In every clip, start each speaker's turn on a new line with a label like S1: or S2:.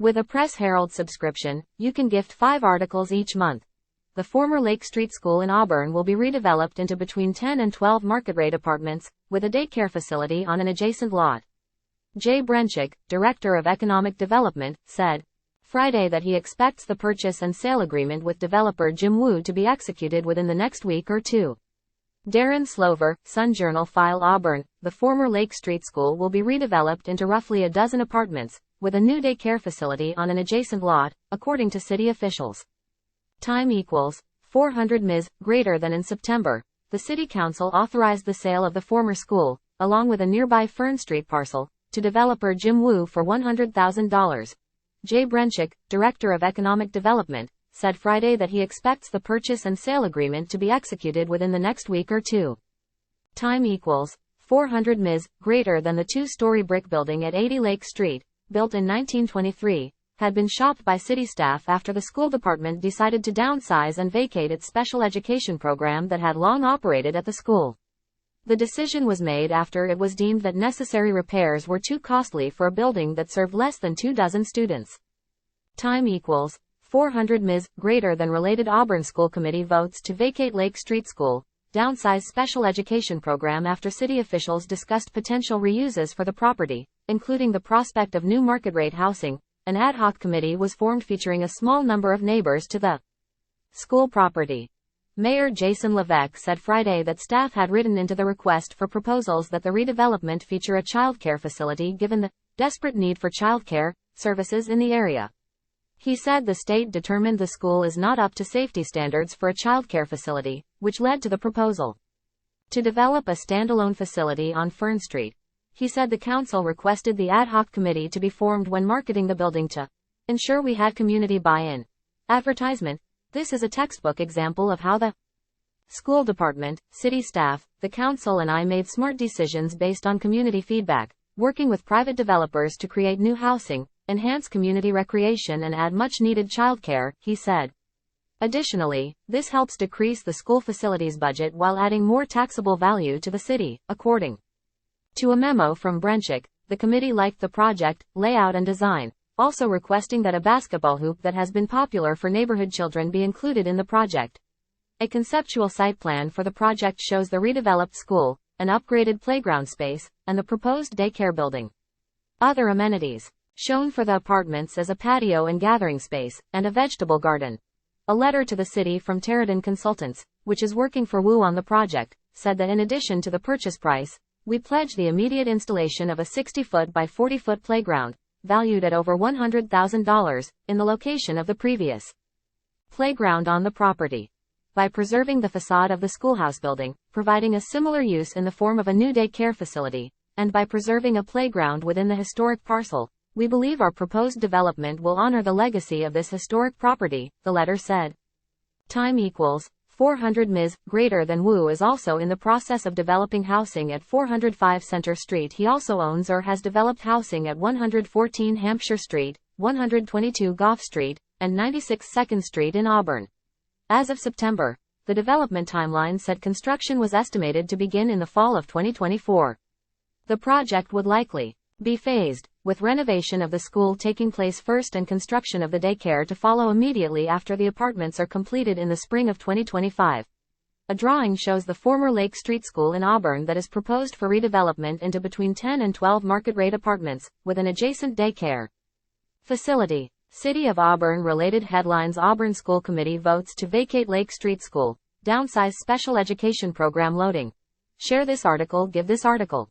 S1: With a Press Herald subscription, you can gift 5 articles each month. The former Lake Street School in Auburn will be redeveloped into between 10 and 12 market-rate apartments, with a daycare facility on an adjacent lot. Jay Brenchick, Director of Economic Development, said Friday that he expects the purchase and sale agreement with developer Jim Wu to be executed within the next week or two. Daryn Slover, Sun-Journal File Auburn, the former Lake Street School will be redeveloped into roughly a dozen apartments, with a new daycare facility on an adjacent lot, according to city officials. Time equals 400 ms, greater than in September. The city council authorized the sale of the former school, along with a nearby Fern Street parcel, to developer Jim Wu for $100,000. Jay Brenchick, Director of Economic Development, said Friday that he expects the purchase and sale agreement to be executed within the next week or two. Time equals 400 ms, greater than the 2-story brick building at 80 Lake Street, built in 1923, had been shopped by city staff after the school department decided to downsize and vacate its special education program that had long operated at the school. The decision was made after it was deemed that necessary repairs were too costly for a building that served less than 24 students. Time equals 400 ms, greater than related Auburn School Committee votes to vacate Lake Street School, downsize special education program after city officials discussed potential reuses for the property, including the prospect of new market-rate housing. An ad hoc committee was formed featuring a small number of neighbors to the school property. Mayor Jason Levesque said Friday that staff had written into the request for proposals that the redevelopment feature a childcare facility given the desperate need for childcare services in the area. He said the state determined the school is not up to safety standards for a childcare facility, which led to the proposal to develop a standalone facility on Fern Street. He said the council requested the ad hoc committee to be formed when marketing the building to ensure we had community buy-in. Advertisement. This is a textbook example of how the school department, city staff, the council and I made smart decisions based on community feedback, working with private developers to create new housing, enhance community recreation and add much-needed childcare, he said. Additionally, this helps decrease the school facilities budget while adding more taxable value to the city, according to a memo from Brenchick. The committee liked the project, layout and design, also requesting that a basketball hoop that has been popular for neighborhood children be included in the project. A conceptual site plan for the project shows the redeveloped school, an upgraded playground space, and the proposed daycare building. Other amenities shown for the apartments as a patio and gathering space, and a vegetable garden. A letter to the city from Tarradon Consultants, which is working for Wu on the project, said that in addition to the purchase price, we pledge the immediate installation of a 60-foot by 40-foot playground, valued at over $100,000, in the location of the previous playground on the property. By preserving the facade of the schoolhouse building, providing a similar use in the form of a new daycare facility, and by preserving a playground within the historic parcel, we believe our proposed development will honor the legacy of this historic property, the letter said. Time equals 400 ms, greater than Wu is also in the process of developing housing at 405 Center Street. He also owns or has developed housing at 114 Hampshire Street, 122 Gough Street, and 96 2nd Street in Auburn. As of September, the development timeline said construction was estimated to begin in the fall of 2024. The project would likely be phased, with renovation of the school taking place first and construction of the daycare to follow immediately after the apartments are completed in the spring of 2025. A drawing shows the former Lake Street School in Auburn that is proposed for redevelopment into between 10 and 12 market-rate apartments, with an adjacent daycare facility. City of Auburn related headlines. Auburn School Committee votes to vacate Lake Street School, downsize special education program loading. Share this article. Give this article.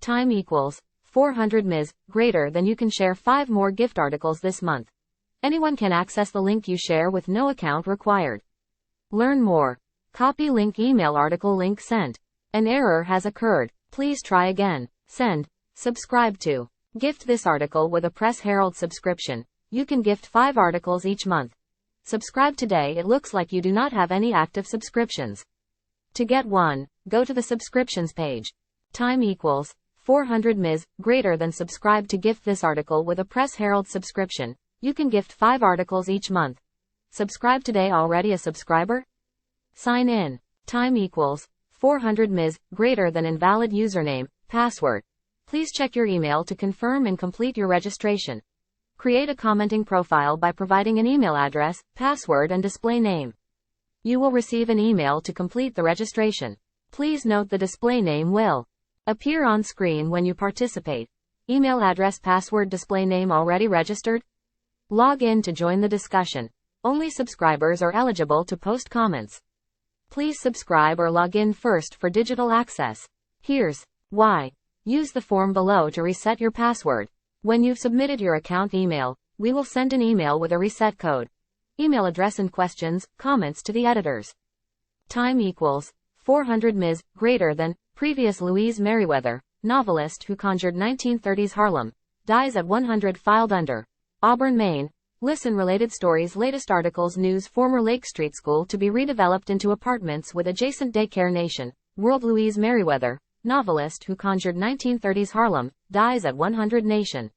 S1: Time equals 400 ms, greater than you can share 5 more gift articles this month. Anyone can access the link you share with no account required. Learn more. Copy link. Email article link sent. An error has occurred. Please try again. Send. Subscribe to. Gift this article with a Press Herald subscription. You can gift 5 articles each month. Subscribe today. It looks like you do not have any active subscriptions. To get one, go to the subscriptions page. Time equals 400 ms, greater than. Subscribe to gift this article with a Press Herald subscription. You can gift 5 articles each month. Subscribe today. Already a subscriber? Sign in. Time equals 400 ms, greater than. Invalid username, password. Please check your email to confirm and complete your registration. Create a commenting profile by providing an email address, password and display name. You will receive an email to complete the registration. Please note the display name will appear on screen when you participate. Email address, password, display name already registered? Log in to join the discussion. Only subscribers are eligible to post comments. Please subscribe or log in first for digital access. Here's why. Use the form below to reset your password. When you've submitted your account email, we will send an email with a reset code. Email address and questions, comments to the editors. Time equals 400 ms. Greater than previous Louise Merriweather, novelist who conjured 1930s Harlem, dies at 100. Filed under Auburn, Maine. Listen related stories, latest articles, news. Former Lake Street School to be redeveloped into apartments with adjacent daycare. Nation. World. Louise Merriweather, novelist who conjured 1930s Harlem, dies at 100. Nation.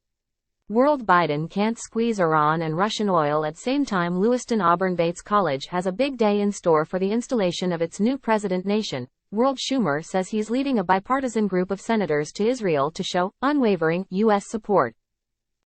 S1: World. Biden can't squeeze Iran and Russian oil at same time. Lewiston. Auburn. Bates College has a big day in store for the installation of its new president. Nation. World. Schumer says he's leading a bipartisan group of senators to Israel to show unwavering U.S. support.